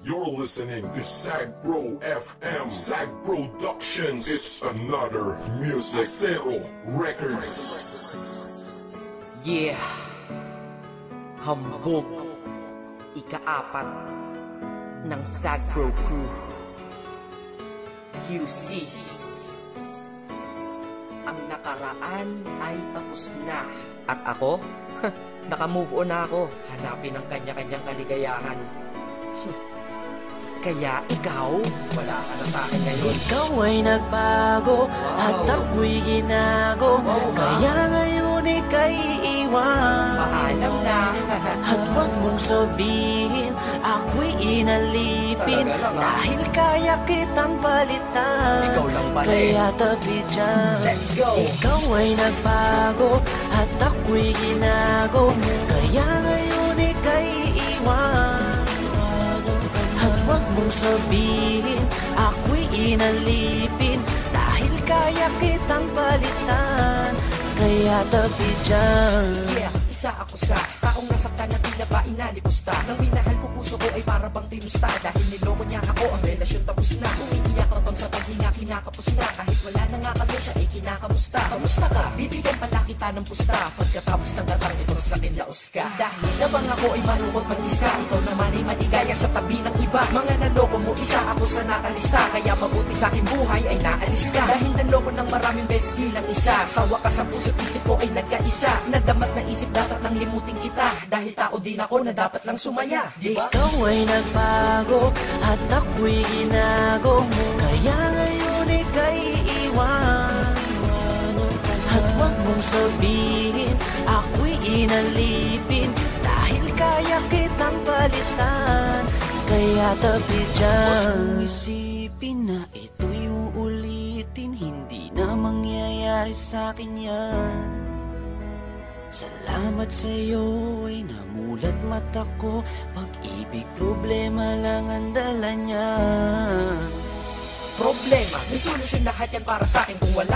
You're listening to Sagbro FM, Sag Productions. It's another music. Zero Records. Yeah. Hambog. Ika-4 ng Sagbro Crew. QC. Ang nakaraan ay tapos na. At ako? Naka-move on na ako. Hanapin ang kanya-kanyang kaligayahan. Kaya ikaw, wala ka na sa akin ngayon. Ikaw ay nagbago at ako'y ginago. Kaya ngayon ika'y iwan. Paalam na. At huwag mong sabihin ako'y inalipin. Dahil kaya kitang palitan. Ikaw lang pala Kaya tabi dyan. Let's go. Ikaw ay nagbago at ako'y ginago. Kaya ngayon ika'y iwan. At huwag mong sabihin ako'y inalipin. Dahil kaya kitang palitan. Kaya tabi dyan. Yeah, isa ako sa taong nasaktan na tila ba inalipusta. Nang minahal ko puso ko ay para bang tinusta. Dahil niloko niya ako, ang relasyon tapos na. Umiiyak ang sa paghinga, kinakapos na. Kahit wala na nga kami, siya ay kinakamusta. Kamusta ka? Bibigyan pala kita ng pusta. Pagkatapos ng katang ito sa akin laos ka. Dahil nabang ako ay malungkot mag-isa. Ikaw naman ay maligaya sa tabi ng iba. Mga naloko mo, isa ako sa nakalista. Kaya mabuti sa aking buhay ay naalis ka. Dahil naloko ng maraming beses nilang isa. Sa wakas ang puso't isip ko ay nagkaisa. Nadamat na isip dapat nang limutin kita. Dahil tao din ako na dapat lang sumaya, diba? Ikaw ay nagbago at ako'y ginago. Kaya ngayon ika'y iwan. At huwag mong sabihin ako'y inalipin. Dahil kaya kitang palitan. Kaya tabi dyan. Huwag isipin na ito'y uulitin. Hindi na mangyayari sa'kin yan. Salamat sa'yo ay namulat mata ko. Pag-ibig problema lang ang dala niya. Problema, may solusyon lahat yan para sa'kin. Kung wala